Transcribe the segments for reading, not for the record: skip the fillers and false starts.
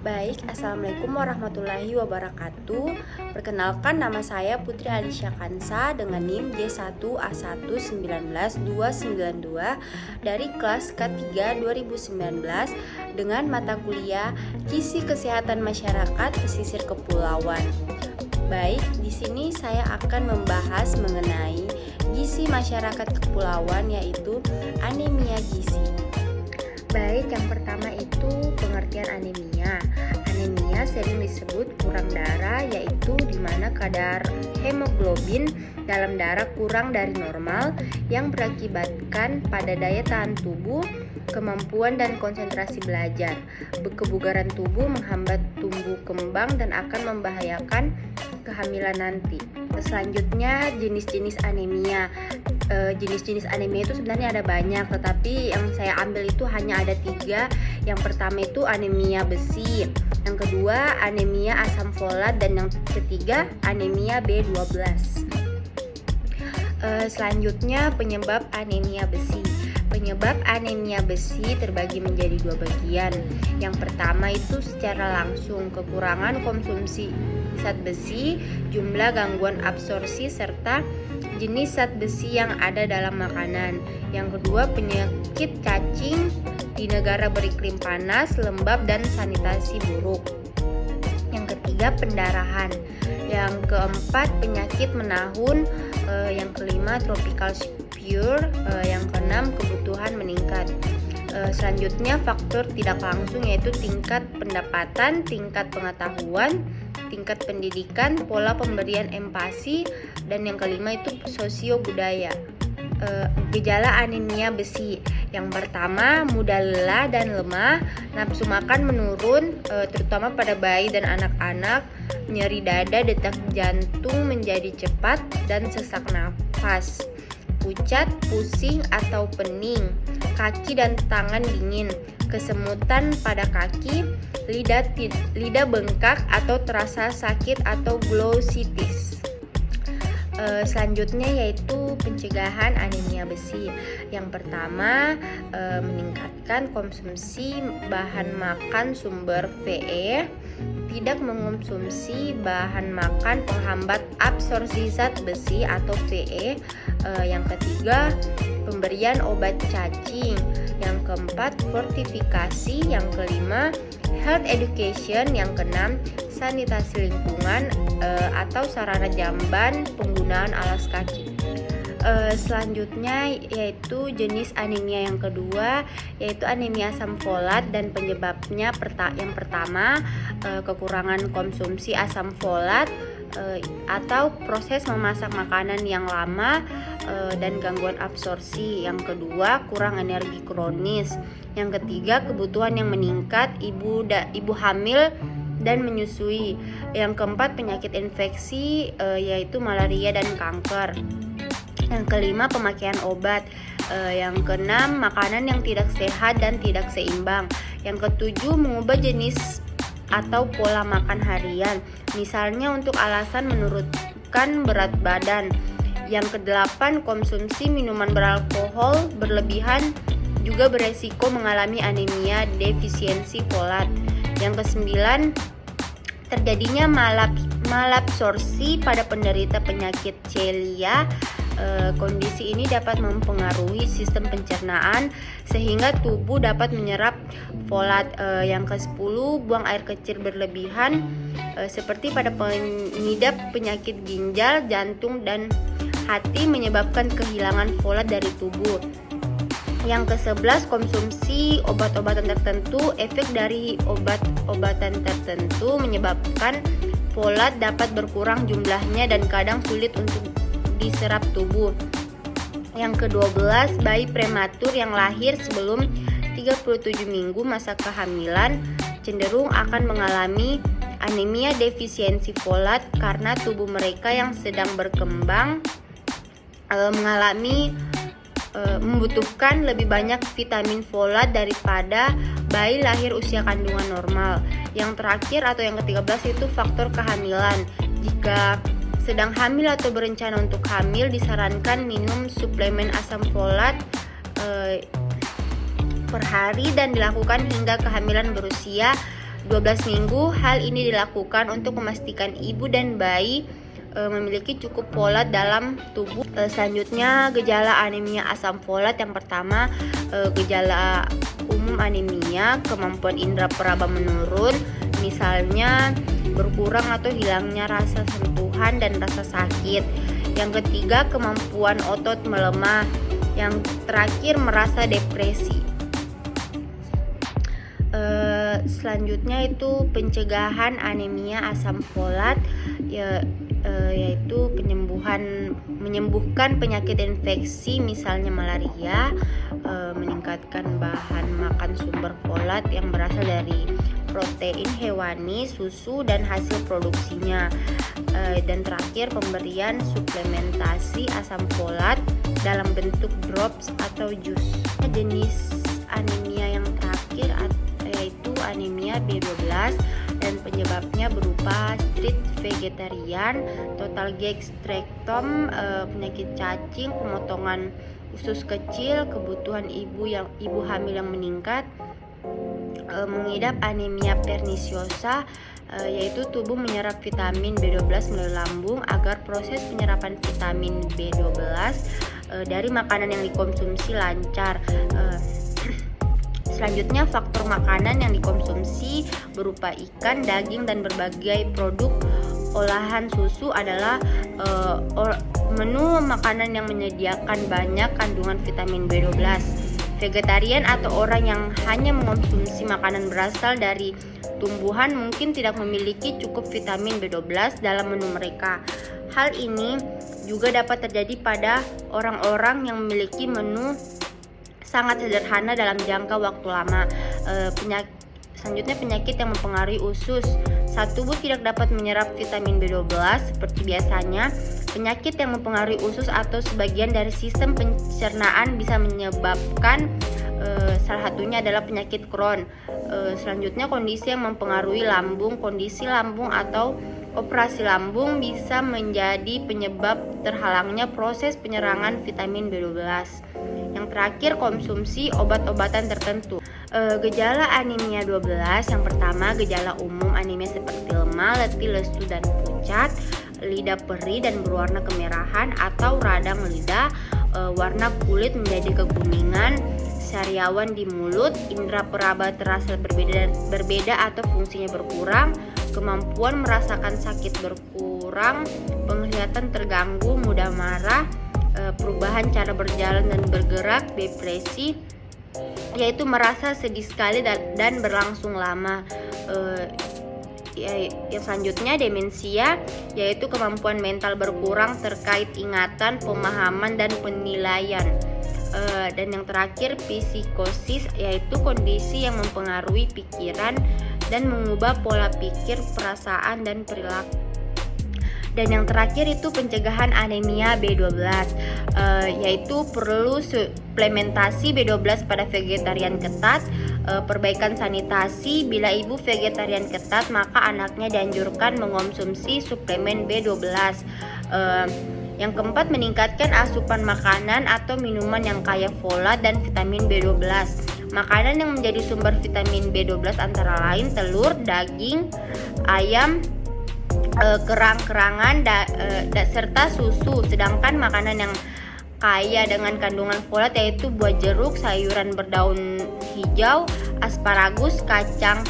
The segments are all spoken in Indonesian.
Baik, Assalamualaikum warahmatullahi wabarakatuh. Perkenalkan, nama saya Putri Alisya Kansa dengan NIM J1A1191292 dari kelas K3 2019 dengan mata kuliah Gizi Kesehatan Masyarakat Pesisir Kepulauan. Baik, di sini saya akan membahas mengenai gizi masyarakat kepulauan, yaitu anemia gizi. Baik, yang pertama itu pengertian anemia. Anemia sering disebut kurang darah, yaitu di mana kadar hemoglobin dalam darah kurang dari normal yang berakibatkan pada daya tahan tubuh, kemampuan dan konsentrasi belajar. Kebugaran tubuh menghambat tumbuh kembang dan akan membahayakan kehamilan nanti. Selanjutnya, jenis-jenis anemia. Jenis-jenis anemia itu sebenarnya ada banyak, tetapi yang saya ambil itu hanya ada 3. Yang pertama itu anemia besi, yang kedua anemia asam folat, dan yang ketiga anemia B12. Selanjutnya, penyebab anemia besi. Penyebab anemia besi terbagi menjadi 2 bagian. Yang pertama itu secara langsung kekurangan konsumsi zat besi, jumlah gangguan absorpsi, serta jenis zat besi yang ada dalam makanan. Yang kedua, penyakit cacing di negara beriklim panas, lembab, dan sanitasi buruk. Yang ketiga, pendarahan. Yang keempat, penyakit menahun. Yang kelima, tropical pure. Yang keenam, kebutuhan meningkat. Selanjutnya, faktor tidak langsung yaitu tingkat pendapatan, tingkat pengetahuan, tingkat pendidikan, pola pemberian empati, dan yang kelima itu sosio budaya. Gejala anemia besi. Yang pertama, mudah lelah dan lemah, nafsu makan menurun, terutama pada bayi dan anak-anak, nyeri dada, detak jantung menjadi cepat, dan sesak nafas. Pucat, pusing atau pening, kaki dan tangan dingin, kesemutan pada kaki, lidah bengkak atau terasa sakit atau glossitis. Selanjutnya yaitu pencegahan anemia besi. Yang pertama, meningkatkan konsumsi bahan makan sumber Fe, tidak mengonsumsi bahan makan penghambat absorpsi zat besi atau Fe. Yang ketiga, pemberian obat cacing. Yang keempat, fortifikasi. Yang kelima, health education. Yang keenam, sanitasi lingkungan atau sarana jamban, penggunaan alas kaki. Selanjutnya yaitu jenis anemia yang kedua, yaitu anemia asam folat, dan penyebabnya yang pertama, kekurangan konsumsi asam folat atau proses memasak makanan yang lama dan gangguan absorpsi. Yang kedua, kurang energi kronis. Yang ketiga, kebutuhan yang meningkat, ibu hamil dan menyusui. Yang keempat, penyakit infeksi yaitu malaria dan kanker. Yang kelima, pemakaian obat. Yang keenam, makanan yang tidak sehat dan tidak seimbang. Yang ketujuh, mengubah jenis atau pola makan harian, misalnya untuk alasan menurunkan berat badan. Yang kedelapan, konsumsi minuman beralkohol berlebihan juga beresiko mengalami anemia defisiensi folat. Yang kesembilan, terjadinya malabsorpsi pada penderita penyakit celia. Kondisi ini dapat mempengaruhi sistem pencernaan sehingga tubuh dapat menyerap folat. Yang ke-10, buang air kecil berlebihan seperti pada pengidap penyakit ginjal, jantung, dan hati menyebabkan kehilangan folat dari tubuh. Yang ke-11, konsumsi obat-obatan tertentu. Efek dari obat-obatan tertentu menyebabkan folat dapat berkurang jumlahnya dan kadang sulit untuk diserap tubuh. Yang ke-12, bayi prematur yang lahir sebelum 37 minggu masa kehamilan cenderung akan mengalami anemia defisiensi folat karena tubuh mereka yang sedang berkembang membutuhkan lebih banyak vitamin folat daripada bayi lahir usia kandungan normal. Yang terakhir atau yang ke-13 itu faktor kehamilan. Jika sedang hamil atau berencana untuk hamil, disarankan minum suplemen asam folat per hari dan dilakukan hingga kehamilan berusia 12 minggu. Hal ini dilakukan untuk memastikan ibu dan bayi memiliki cukup folat dalam tubuh. Selanjutnya gejala anemia asam folat. Yang pertama, gejala umum anemia, kemampuan indera peraba menurun, misalnya berkurang atau hilangnya rasa sentuhan dan rasa sakit. Yang ketiga, kemampuan otot melemah. Yang terakhir, merasa depresi. Selanjutnya itu pencegahan anemia asam folat, yaitu menyembuhkan penyakit infeksi misalnya malaria, meningkatkan bahan makan sumber folat yang berasal dari protein hewani, susu dan hasil produksinya, dan terakhir pemberian suplementasi asam folat dalam bentuk drops atau jus. Jenis anemia yang terakhir yaitu anemia B12 dan penyebabnya berupa strict vegetarian, total gastrectom, penyakit cacing, pemotongan usus kecil, kebutuhan ibu hamil yang meningkat, mengidap anemia pernisiosa, yaitu tubuh menyerap vitamin B12 melalui lambung agar proses penyerapan vitamin B12 dari makanan yang dikonsumsi lancar. Selanjutnya, faktor makanan yang dikonsumsi berupa ikan, daging, dan berbagai produk olahan susu adalah menu makanan yang menyediakan banyak kandungan vitamin B12. Vegetarian atau orang yang hanya mengonsumsi makanan berasal dari tumbuhan mungkin tidak memiliki cukup vitamin B12 dalam menu mereka. Hal ini juga dapat terjadi pada orang-orang yang memiliki menu sangat sederhana dalam jangka waktu lama. Selanjutnya, penyakit yang mempengaruhi usus. Saat tubuh tidak dapat menyerap vitamin B12 seperti biasanya, penyakit yang mempengaruhi usus atau sebagian dari sistem pencernaan bisa menyebabkan salah satunya adalah penyakit Crohn. Selanjutnya, kondisi yang mempengaruhi lambung. Kondisi lambung atau operasi lambung bisa menjadi penyebab terhalangnya proses penyerangan vitamin B12. Yang terakhir, konsumsi obat-obatan tertentu. Gejala anemia 12. Yang pertama, gejala umum anemia seperti lemah, letih, lesu, dan pucat, lidah perih dan berwarna kemerahan atau radang lidah, warna kulit menjadi kekuningan, sariawan di mulut, indera peraba terasa berbeda atau fungsinya berkurang, kemampuan merasakan sakit berkurang, penglihatan terganggu, mudah marah, perubahan cara berjalan dan bergerak, depresi, yaitu merasa sedih sekali dan berlangsung lama. Yang selanjutnya, demensia, yaitu kemampuan mental berkurang terkait ingatan, pemahaman, dan penilaian. Dan yang terakhir, psikosis, yaitu kondisi yang mempengaruhi pikiran dan mengubah pola pikir, perasaan, dan perilaku. Dan yang terakhir itu pencegahan anemia B12, yaitu perlu suplementasi B12 pada vegetarian ketat, perbaikan sanitasi. Bila ibu vegetarian ketat, maka anaknya dianjurkan mengonsumsi suplemen B12. Yang keempat, meningkatkan asupan makanan atau minuman yang kaya folat dan vitamin B12. Makanan yang menjadi sumber vitamin B12 antara lain telur, daging, ayam, kerang-kerangan, serta susu. Sedangkan makanan yang kaya dengan kandungan folat yaitu buah jeruk, sayuran berdaun hijau, asparagus, kacang,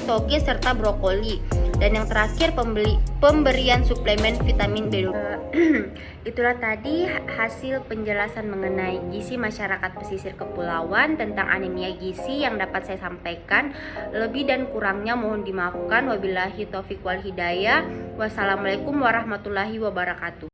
toge, serta brokoli. Dan yang terakhir, pemberian suplemen vitamin B12. Itulah tadi hasil penjelasan mengenai gizi masyarakat pesisir kepulauan tentang anemia gizi yang dapat saya sampaikan. Lebih dan kurangnya mohon dimaafkan. Wabillahi taufiq wal hidayah. Wassalamualaikum warahmatullahi wabarakatuh.